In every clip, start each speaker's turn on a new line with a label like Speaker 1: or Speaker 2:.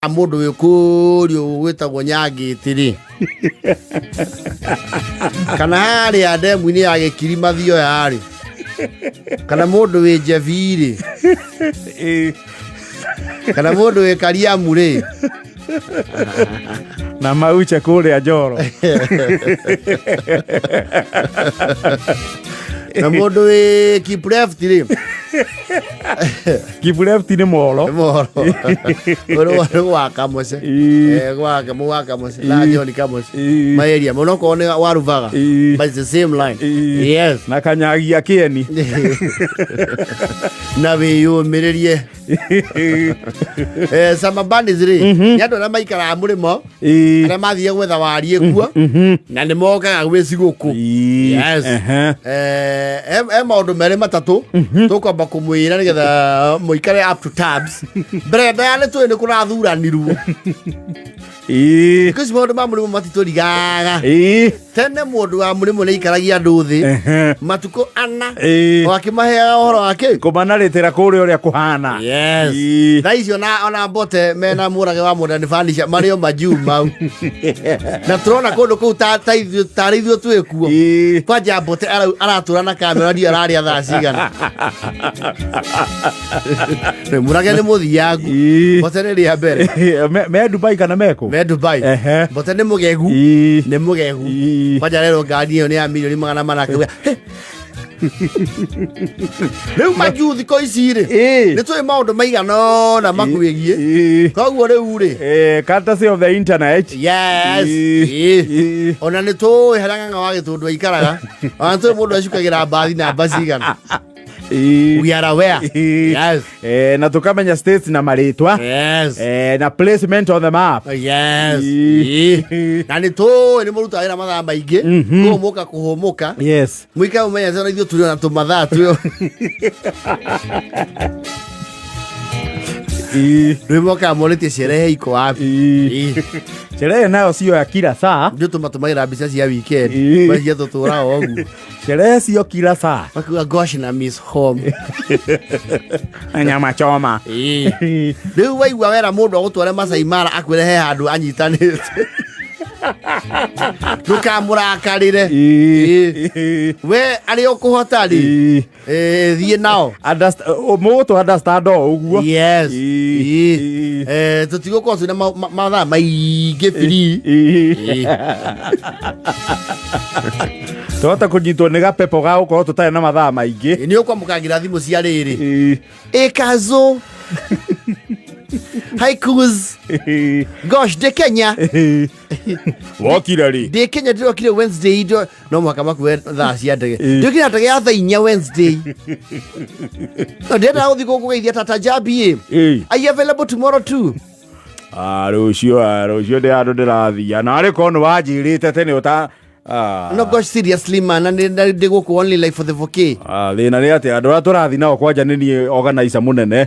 Speaker 1: Mundu wikurio gwitagwo Nyangiti kana hari ademu ni agikiri mathio yari kana mundu wi Njeviri kana mundu wi Kariamu ri
Speaker 2: na Mauche kuria Njoro
Speaker 1: na mundu wi Kipreft ri
Speaker 2: Kipreft ni Molo
Speaker 1: oro wa Kamose wa Kamose na John Kamose maeria muno ko ne waruvaga but it's the same line. Yes,
Speaker 2: na Kanyagia Kieni
Speaker 1: na we yumiririe sama bandits ri nyandu na maikara murimo na mathie gwetha warie kuo na ni mokaga gwiciguku. Yes, maundu mere matatu tukwamba kumwira nigetha muikare up to tabs brenda ya netu ni kurathuranirwo kasi maundu ma murimo matiturigaga tene mundu wa murimo ni ikaragia nduthi matuko ana wakimaheaga horo wake
Speaker 2: kumanarĩtĩra kũrĩa ũrĩa kũhana.
Speaker 1: Yes, na icio na ona bote mena murage wa mundu nifanisha mario majuu mau na turona kundu kuu tarithio twekuo kwanja bote aratura na kamera ndio araria thaa cigana murage ni muthiangu bote ni ria mbere
Speaker 2: me Dubai kana meko
Speaker 1: me Dubai bote ni mugegu kwanja rero ngari iyo ni ya milioni 400 Reu majuu thiko ici ri ni twi maundu maigano na makuigie koguo riu ri
Speaker 2: courtesy of the internet.
Speaker 1: Yes, ona ni twi heranga wa gitundu ikaraga ona twi mundu acukagira mbathi na mbacigana. We are aware. Yes.
Speaker 2: Na tukamenya states na maritwa.
Speaker 1: Yes.
Speaker 2: Na placement on the map.
Speaker 1: Yes. Na ni muruta wira mathaa maingi kumuka kuhumuka.
Speaker 2: Yes.
Speaker 1: Mwika umenya zona ithio tuli na tumathaa tuyo. Rimoka molete sherehe iko wapi?
Speaker 2: Sherehe nayo sio ya kila saa.
Speaker 1: Ndio tumatumaira mbica cia weekend. Basi tutura ogu.
Speaker 2: Sherehe sio kila saa.
Speaker 1: Wakiwa gosh na miss home.
Speaker 2: Nyama choma.
Speaker 1: Riu waigua wera mundu agutware Masai Mara akwirehe handu anyitanite. Ndukamurakarire we ari ukuhota ri thie nao
Speaker 2: mugutu understand uguo.
Speaker 1: Yes, tutigo kwa tuna mathaa maingi free
Speaker 2: tota kunyitwo ni gapepo ga ukorwo tutari na mathaa maingi
Speaker 1: ni ukwamukagira thimu cia riri ekazo haikus gosh de Kenya
Speaker 2: wokira ri
Speaker 1: de Kenya ndio kile Wednesday no mwaka makuwe thaa cia ndege ndio kile ndege ya thaa 4 Wednesday ndenda uthiko kugeithia Tata Jabi are you available tomorrow too?
Speaker 2: Rucio de ando ndirathia na ari kono wajirite tene uta
Speaker 1: no gosh seriously man and they go only like for the vacay
Speaker 2: thina ri ati andu aturathi nao kwanja ni organizer munene.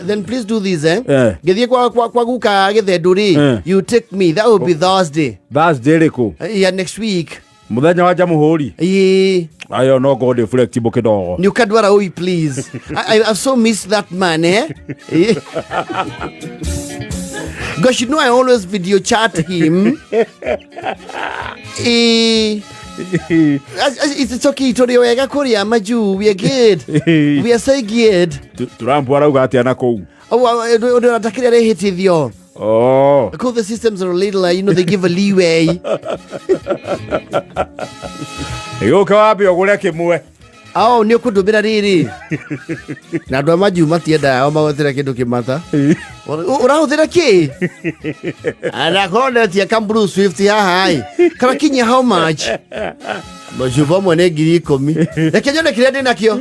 Speaker 1: Then please do this githie kwa guka githendu ri you take me, that will be Thursday
Speaker 2: riku
Speaker 1: yeah next week
Speaker 2: muthenya wa Jamuhuri ayo no go de flexible kidogo
Speaker 1: ni ukadwara oi please I've so missed that man gosh, you know I always video chat him. It's okay. Tori wega kuria maju. We are good. We are so good.
Speaker 2: Turampu arauga ati ana kou.
Speaker 1: Oh, atakiri rehitithio.
Speaker 2: Oh.
Speaker 1: Because the systems are a little, they give a leeway.
Speaker 2: Yuka wapi ogure kimwe.
Speaker 1: Ni ukudubira riri na andu amaju matienda ao magotira kindu kimata urahuthira ki ana kone tia Kamburu Swift haha kana kinya how much majuva mone 10,000 reke nyone kile ndina kio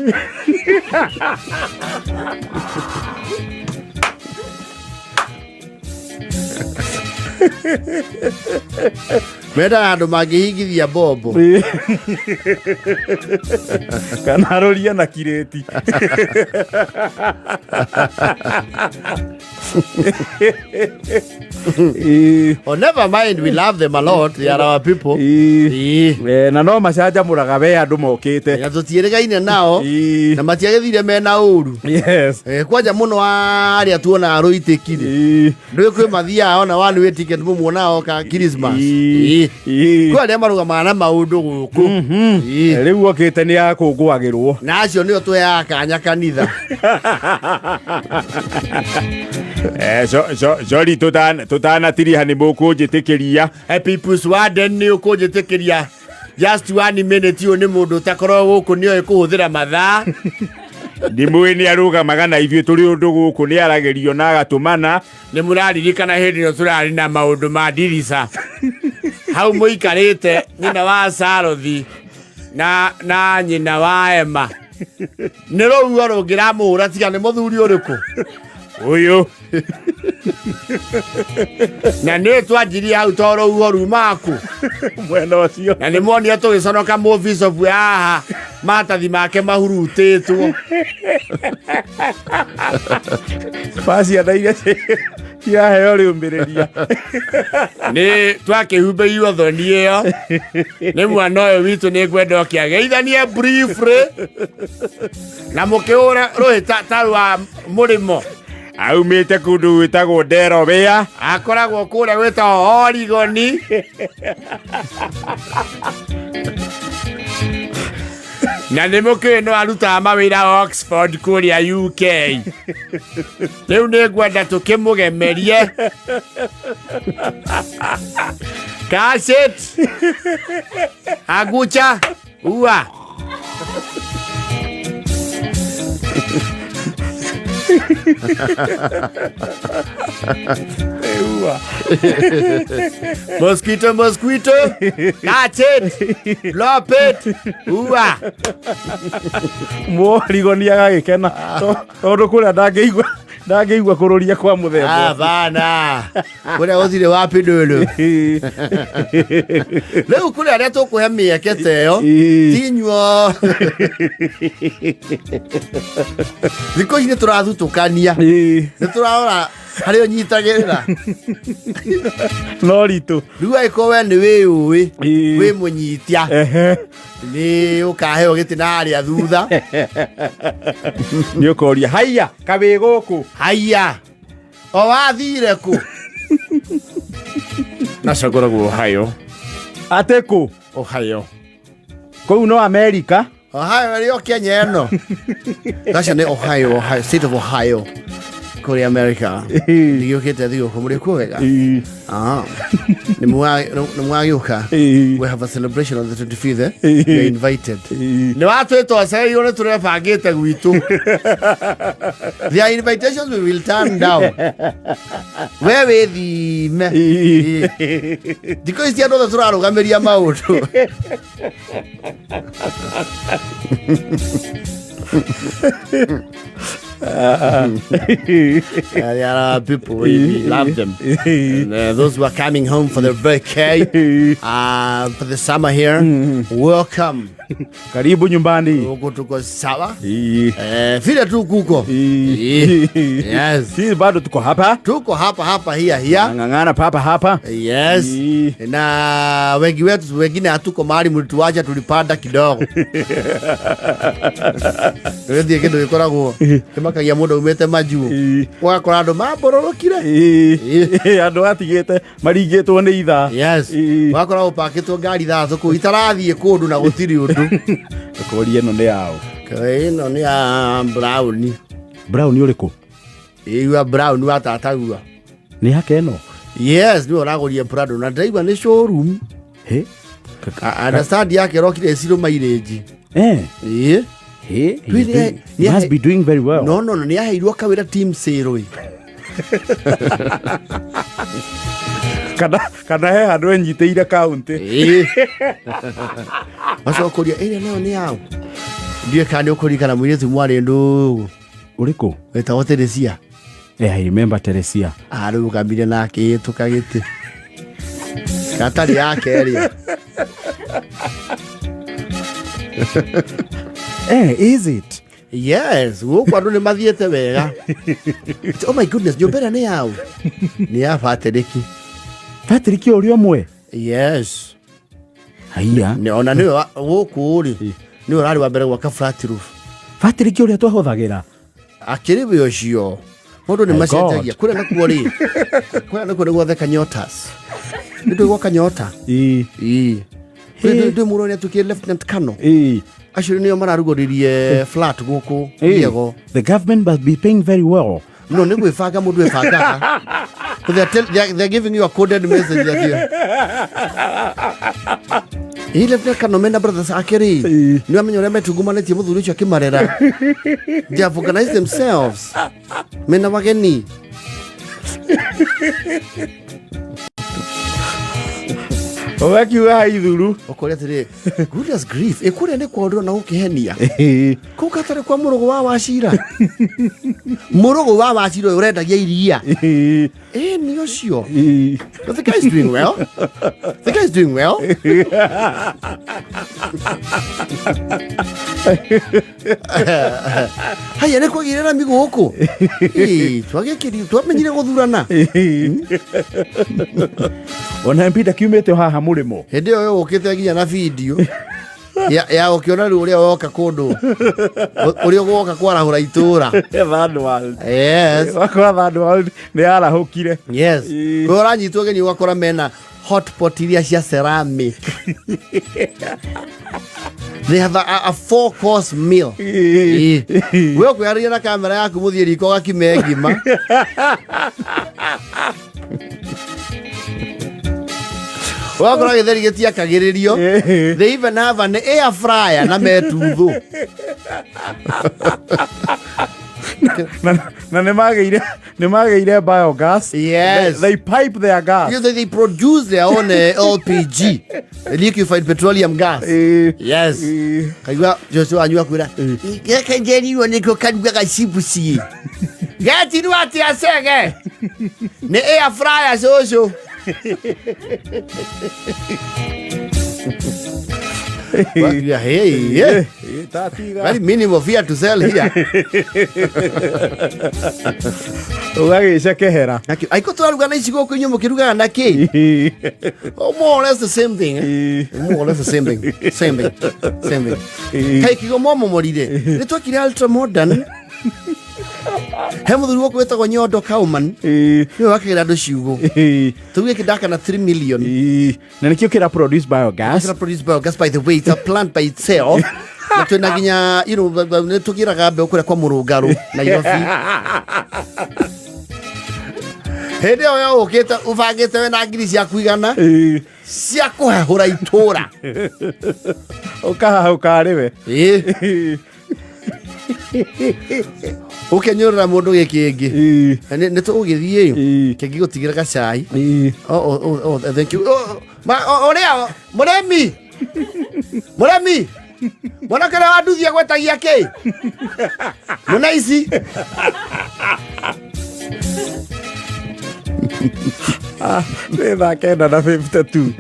Speaker 1: Meda andu mangihingithia bombo.
Speaker 2: Kana aroria na kireti.
Speaker 1: Oh, never mind, we love them a lot. They are our people.
Speaker 2: Na no macaja muraga we andu mokite.
Speaker 1: Na tutieregaine nao. Na matiagethire mena uru.
Speaker 2: Yes.
Speaker 1: Kwanja muno aria tuona aruitikire. Ndio kwe mathia ona wani we ticket muona oka Christmas. Kwa le maruga mana maundu guku.
Speaker 2: Riu okite ni akungwagirwo.
Speaker 1: Na acio nio twa kanya kanitha.
Speaker 2: Sorry tutana tiriha ni mukunjitikiria.
Speaker 1: People's Warden ni ukunjitikiria. Just 1 minute yo ni mundu takoro guku ni oe kuhuthira mathaa.
Speaker 2: Ndimwe ni aruga magana ivyo turi undu guku ni aragerio na agatumana.
Speaker 1: Ni muraririkana hindi no turari na maundu ma dirisa. Hau muikarite nyina wa Sarothi na nyina wa Emma. Ni ruo rungira muhura tiga ni muthuri uriku.
Speaker 2: Uyu.
Speaker 1: Na ni twanjiri hau toro uhoru maku.
Speaker 2: Mwena ucio.
Speaker 1: Na ni moni atugiconoka mu office of aha. Matathi make mahurutitwo.
Speaker 2: Pasi adaire ya heo riumbiriria.
Speaker 1: Ni twakihumbe iwathoni iyo. Ni mwana uyu witu ni ngwenda okiageithanie briefly. Na mukiura ruhita tarwa murimo.
Speaker 2: Aumite kundu witagwo Ndero Bia.
Speaker 1: Akoragwo kuria witagwo Origoni. Na nĩ mũkĩno arutaga mawĩra Oxford kuria UK. Rĩu nĩ ngwenda tũkĩmũgemerie. Kaset. Agucha. Ua. Mosquito. Catch it. Drop it. Ua.
Speaker 2: Morigoni agagikena. Tondu kuria ndangĩigua kururia kwa muthemba.
Speaker 1: Ah bana. Kuria gũthire wapi ndũlũ. Rĩu kuria aria tũkũhe mĩeke teyo. Tinyuo. Thikũ ici nĩ tũrathutukania. Nĩ tũrarora harĩa ũnyitagĩrĩra.
Speaker 2: No ritu.
Speaker 1: Rĩu angĩkorwo we nĩ wĩũĩ, wĩ mũnyitia. Nĩ ũkaheo gĩtĩ na harĩa thutha.
Speaker 2: Nĩ ũkoria haiya kabĩ gũkũ.
Speaker 1: Haiya. O wathire kũ? Nacagũragwo Ohio.
Speaker 2: Atĩ kũ?
Speaker 1: Ohio.
Speaker 2: Kũu no America.
Speaker 1: Ohio ĩrĩ o Kenya ĩno. Gaca nĩ Ohio, state of Ohio. Kuri America. Nĩgĩũkĩte thigũkũ mũrĩ kuo wega. Nĩ mwagiũka. We have a celebration on the 25th. You're invited. Nĩ watwĩtwo acereirwo nĩ tũrebangĩte gwitũ. Their invitations we will turn down. We wĩthime. Thikũ ici andũ othe tũrarũgamĩria maũndũ. There are people, we love them. And, those who are coming home for their vacay, for the summer here, welcome.
Speaker 2: Karibu nyumbani.
Speaker 1: Huko tuko sawa. Vile tu kuko. Yes.
Speaker 2: Si bado tuko hapa.
Speaker 1: Tuko hapa here.
Speaker 2: Ngangana papa hapa.
Speaker 1: Yes. Na wengi wetu wengine hatuko mahali mlituacha tulipanda kidogo. Ndio kitu gikoragwo kimakagia mundu umete maju. Wakora andu mabororokire.
Speaker 2: Andu atigite maringitwo ni itha.
Speaker 1: Yes. Wakora upakitwo ngari thatũ ku itarathie kundu na gutiri undu.
Speaker 2: Kori eno ni yao.
Speaker 1: Ino ni ya Brown.
Speaker 2: Brown uriku?
Speaker 1: Iwa Brown wa tatagua.
Speaker 2: Ni hake eno?
Speaker 1: Yes, ni oragoria Prado na driver ni showroom.
Speaker 2: He?
Speaker 1: Understand yake rokire siro mileage.
Speaker 2: He, he must be doing very well.
Speaker 1: No, ni aheirwo kawira team sale.
Speaker 2: Kana he handu enyiteire county.
Speaker 1: Aso koria ere leo ni yao. Ndiye kandi ukurikana mwiritu mwari ndu.
Speaker 2: Uriku?
Speaker 1: Wetagwo Teresia.
Speaker 2: I remember Teresia.
Speaker 1: Rĩu gambire nake tukagĩte. Gatari ya keria.
Speaker 3: Is it?
Speaker 1: Yes, gũkũ andũ nĩ mathiĩte wega. Oh my goodness, nyũmba ĩrĩa nĩ yaũ? Nĩ ya Patrick.
Speaker 3: Patrick ũrĩa ũmwe?
Speaker 1: Yes.
Speaker 3: Haiya.
Speaker 1: Ona nĩwe gũkũ rĩ, nĩwe ũrarĩ wa mbere gwaka flat roof.
Speaker 3: Patrick ũrĩa twahũthagĩra?
Speaker 1: Akĩrĩ we ũcio. Mũndũ nĩ macenjagia. Kũrĩa nakuo rĩ, kũrĩa nakuo nĩ gwothe Kanyotas. Nĩ ndũĩ gwa Kanyota? Ndĩ mũrũ nĩ atukire Lieutenant Colonel. Acio nĩo mararugũririe flat gũkũ Diego.
Speaker 3: The government must be paying very well.
Speaker 1: No, nĩ gwĩbanga mũndũ ebangaga. They're giving you a coded message here. Lieutenant Colonel mena brothers akĩrĩ. Nĩ amenya ũrĩa metungumanĩtie mũthuri ũcio akĩmarera. They have organized themselves. Mena wageni.
Speaker 3: Ũgakiuga haithuru.
Speaker 1: Ũkũrĩa atĩrĩ, goodness grief, ĩkũrĩa nĩ kwa ũndũ na gũkĩhenia. Kũu gatarĩ kwa mũrũgũ wa Wachira. Mũrũgũ wa Wachira ũyũ ũrendagia iria. Nĩ ũcio. The guy is doing well. The guy is doing well. Haya nĩ kwagĩrĩra migũkũ. Twagĩkĩrio twamenyire gũthurana.
Speaker 3: Ona mpita kiumĩte haha mũrĩmo.
Speaker 1: Hĩndĩ ĩyo ũkĩte nginya na video ya ũkĩona rĩu ũrĩa woka kũndũ ũrĩa ũgoka kwarahũra itũra.
Speaker 3: Third.
Speaker 1: Yes.
Speaker 3: Wakora third nĩ yarahũkire.
Speaker 1: Yes. Ũranyitwo geni ũgakora mena hot pot iria cia ceramic. They have a 4-course meal. We ũkwĩharĩria na kamera yaku mũthiĩ riko gakime ngima. Wakora gĩtheri gĩtiakagĩrĩrio. They even have an air fryer na metuthu.
Speaker 3: Na nĩ magĩire biogas.
Speaker 1: Yes.
Speaker 3: They pipe their gas.
Speaker 1: Yes, they produce their own LPG, liquefied petroleum gas. Yes. Kaigua Joshua anyua kwĩra. Gĩka njerirwo nĩkĩo karuga gacibuci. Getirwo atĩa cege? Nĩ air fryer cũcũ. Hey, very minimal fear to sell here.
Speaker 3: Ũgagĩcekehera.
Speaker 1: Aiko tũraruga na ici gũkũ inyuĩ mũkĩrugaga na kĩ? More or less the same thing. More or less the same thing. Same thing. Kai kigo momomorire. Nĩ twakire ultra modern. He mũthuri wako wetagwo Nyondo Kauman. Nĩwe wakĩgĩra andũ ciugo. Tuge kĩdaka na 3 million.
Speaker 3: Na nĩkĩo kĩra produce biogas.
Speaker 1: Kĩra produce biogas, by the way, it's a plant by itself. Na twĩna nginya, nĩ tũgĩraga mbeũ kũrĩa kwa mũrũngarũ Nairobi. Hĩndĩ ĩyo ũkĩte ũbangĩte we na ngiri cia kũigana cia kũhehũra itũra.
Speaker 3: Ũkahahũka rĩwe.
Speaker 1: Ũkenyũrĩra mũndũ gĩkĩngĩ. Nĩ tũgũgĩthiĩ kĩngĩ gũtigĩra gacai. Thank you. Ũrĩa mũremi. Mwanake ũrĩa wanduthia gwetagia kĩ? Mũnaici.
Speaker 3: Nĩ thaa 9:52.